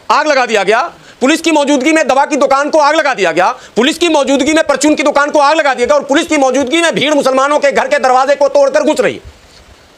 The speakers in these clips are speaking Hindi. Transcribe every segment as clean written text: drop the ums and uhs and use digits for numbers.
आग लगा दिया गया, पुलिस की मौजूदगी में दवा की दुकान को आग लगा दिया गया, पुलिस की मौजूदगी में परचून की दुकान को आग लगा दिया गया, और पुलिस की मौजूदगी में भीड़ मुसलमानों के घर के दरवाजे को तोड़कर घुस रही है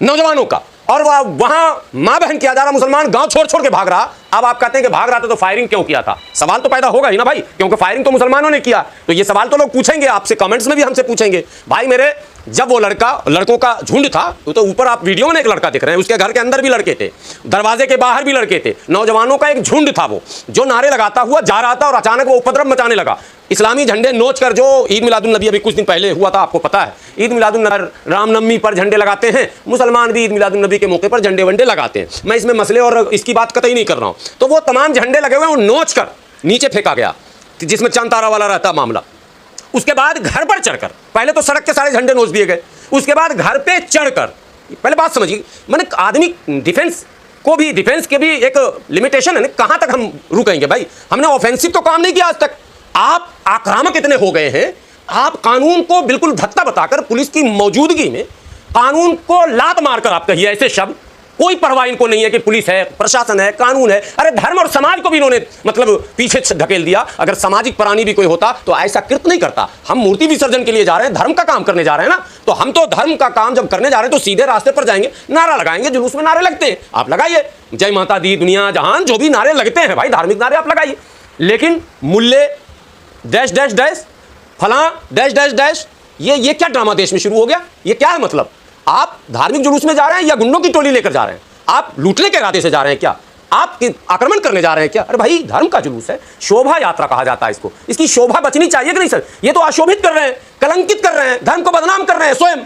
नौजवानों का, और वहां मां बहन किया जा रहा, मुसलमान गांव छोड़ छोड़ के भाग रहा। अब आप कहते हैं कि भाग रहा था तो फायरिंग क्यों किया था? सवाल तो पैदा होगा ही ना भाई, क्योंकि फायरिंग तो मुसलमानों ने किया। तो ये सवाल तो लोग पूछेंगे आपसे, कमेंट्स में भी हमसे पूछेंगे। भाई मेरे, जब वो लड़कों का झुंड था, तो ऊपर आप वीडियो में एक लड़का दिख रहे हैं, उसके घर के अंदर भी लड़के थे, दरवाजे के बाहर भी लड़के थे, नौजवानों का एक झुंड था वो, जो नारे लगाता हुआ जा रहा था, और अचानक वो उपद्रव मचाने लगा। इस्लामी झंडे नोच कर, जो ईद मिलादुन नबी अभी कुछ दिन पहले हुआ था, आपको पता है, ईद मिलादुन रामनवमी पर झंडे लगाते हैं, मुसलमान भी ईद मिलादुन नबी के मौके पर झंडे वंडे लगाते हैं। मैं इसमें मसले और इसकी बात कतई नहीं कर रहा हूं। तो वो तमाम झंडे लगे हुए हैं, नोच कर नीचे फेंका गया, जिसमें चंद तारा वाला रहता मामला। उसके बाद घर पर चढ़कर, पहले तो सड़क के सारे झंडे नोच दिए गए, उसके बाद घर पे चढ़कर, पहले बात समझिए, मैंने आदमी डिफेंस के भी एक लिमिटेशन है ना, कहां तक हम रुकेंगे भाई? हमने ऑफेंसिव तो काम नहीं किया आज तक, आप आक्रामक इतने हो गए हैं, आप कानून को बिल्कुल धत्ता बताकर, पुलिस की मौजूदगी में कानून को लात मारकर आप कहिए ऐसे शब्द, कोई परवाह इनको नहीं है कि पुलिस है, प्रशासन है, कानून है। अरे धर्म और समाज को भी इन्होंने मतलब पीछे धकेल दिया। अगर सामाजिक प्राणी भी कोई होता तो ऐसा कृत्य नहीं करता। हम मूर्ति विसर्जन के लिए जा रहे हैं, धर्म का काम करने जा रहे हैं ना, तो हम तो धर्म का काम जब करने जा रहे हैं तो सीधे रास्ते पर जाएंगे, नारा लगाएंगे, जुलूस में नारे लगते हैं, आप लगाइए, जय माता दी दुनिया जहान, जो भी नारे लगते हैं भाई, धार्मिक नारे आप लगाइए। लेकिन मुल्ले डैश डैश डैश फलां डैश डैश डैश, ये क्या ड्रामा देश में शुरू हो गया? ये क्या है मतलब? आप धार्मिक जुलूस में जा रहे हैं या गुंडों की टोली लेकर जा रहे हैं? आप लूटने के इरादे से जा रहे हैं क्या? आप आक्रमण करने जा रहे हैं क्या? अरे भाई, धर्म का जुलूस है, शोभा यात्रा कहा जाता है इसको, इसकी शोभा बचनी चाहिए कि नहीं सर? ये तो अशोभित कर रहे हैं, कलंकित कर रहे हैं, धर्म को बदनाम कर रहे हैं। स्वयं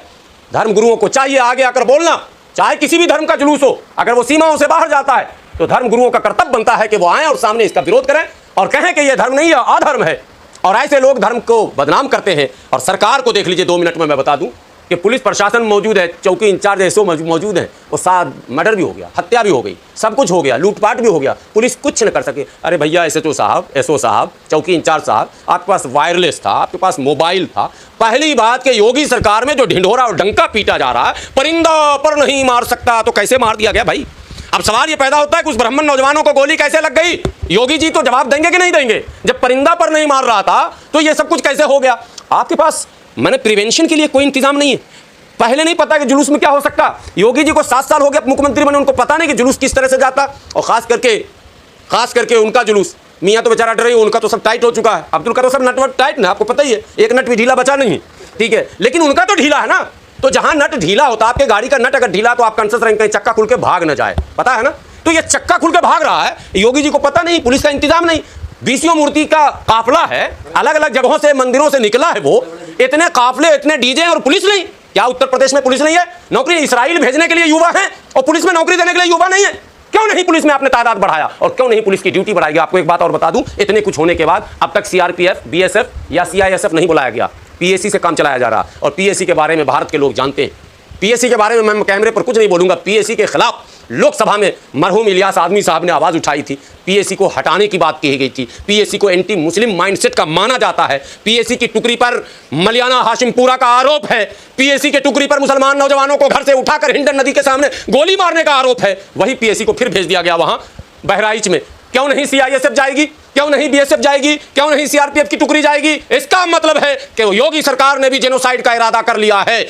धर्म गुरुओं को चाहिए आगे आकर बोलना, चाहे किसी भी धर्म का जुलूस हो, अगर वो सीमाओं से बाहर जाता है तो धर्म गुरुओं का कर्तव्य बनता है कि वो आए और सामने इसका विरोध करें और कहें कि यह धर्म नहीं है, अधर्म है। और ऐसे लोग धर्म को बदनाम करते हैं। और सरकार को देख लीजिए, 2 मिनट में मैं बता दूं कि पुलिस प्रशासन मौजूद है, चौकी इंचार्ज ऐसो मौजूद हैं, और साथ मर्डर भी हो गया, हत्या भी हो गई, सब कुछ हो गया, लूटपाट भी हो गया, पुलिस कुछ न कर सके। अरे भैया एसओ साहब, चौकी इंचार्ज साहब, आपके पास वायरलेस था, आपके पास मोबाइल था। पहली बात कि योगी सरकार में जो ढिंढोरा और डंका पीटा जा रहा है, परिंदा पर नहीं मार सकता, तो कैसे मार दिया गया भाई? अब सवाल ये पैदा होता है कि उस ब्राह्मण नौजवानों को गोली कैसे लग गई? योगी जी तो जवाब देंगे कि नहीं देंगे? जब परिंदा पर नहीं मार रहा था तो ये सब कुछ कैसे हो गया? आपके पास मैंने प्रिवेंशन के लिए कोई इंतजाम नहीं है। पहले नहीं पता कि जुलूस में क्या हो सकता। योगी जी को 7 साल हो गया मुख्यमंत्री बने, उनको पता नहीं कि जुलूस किस तरह से जाता। और खास करके उनका जुलूस, मियाँ तो बेचारा डर ही, उनका तो सब टाइट हो चुका है। अब्दुल का तो सब नटवर्क टाइट ना, आपको पता ही है, एक नट भी ढीला बचा नहीं, ठीक है, लेकिन उनका तो ढीला है ना। तो जहां नट ढीला होता, आपके गाड़ी का नट अगर ढीला तो आप कंसस रहेंगे, चक्का खुल के भाग न जाए, पता है ना। तो ये चक्का खुल के भाग रहा है, योगी जी को पता नहीं, पुलिस का इंतजाम नहीं। 20 मूर्ति का काफिला है, अलग अलग जगहों से, मंदिरों से निकला है वो, इतने काफिले, इतने डीजे, और पुलिस नहीं। क्या उत्तर प्रदेश में पुलिस नहीं है? नौकरी इसराइल भेजने के लिए युवा हैं और पुलिस में नौकरी देने के लिए युवा नहीं है। क्यों नहीं पुलिस में आपने तादाद बढ़ाया, और क्यों नहीं पुलिस की ड्यूटी बढ़ाई? आपको एक बात और बता दूं, इतने कुछ होने के बाद अब तक सीआरपीएफ, बीएसएफ या सीआईएसएफ नहीं बुलाया गया, पीएसी से काम चलाया जा रहा। और पीएसी के बारे में भारत के लोग जानते हैं। पीएसी के बारे में मैं कैमरे पर कुछ नहीं बोलूंगा। पीएसी के खिलाफ लोकसभा में मरहूम इलियास आदमी साहब ने आवाज उठाई थी, पीएसी को हटाने की बात कही गई थी। पीएसी को एंटी मुस्लिम माइंडसेट का माना जाता है। पीएसी की टुकड़ी पर मलियाना हाशिमपुरा का आरोप है। पीएसी के टुकड़ी पर मुसलमान नौजवानों को घर से उठाकर हिंडन नदी के सामने गोली मारने का आरोप है। वही पीएसी को फिर भेज दिया गया वहां बहराइच में। क्यों नहीं सीआईएसएफ जाएगी? क्यों नहीं बीएसएफ जाएगी? क्यों नहीं सीआरपीएफ की टुकड़ी जाएगी? इसका मतलब है कि योगी सरकार ने भी जेनोसाइड का इरादा कर लिया है।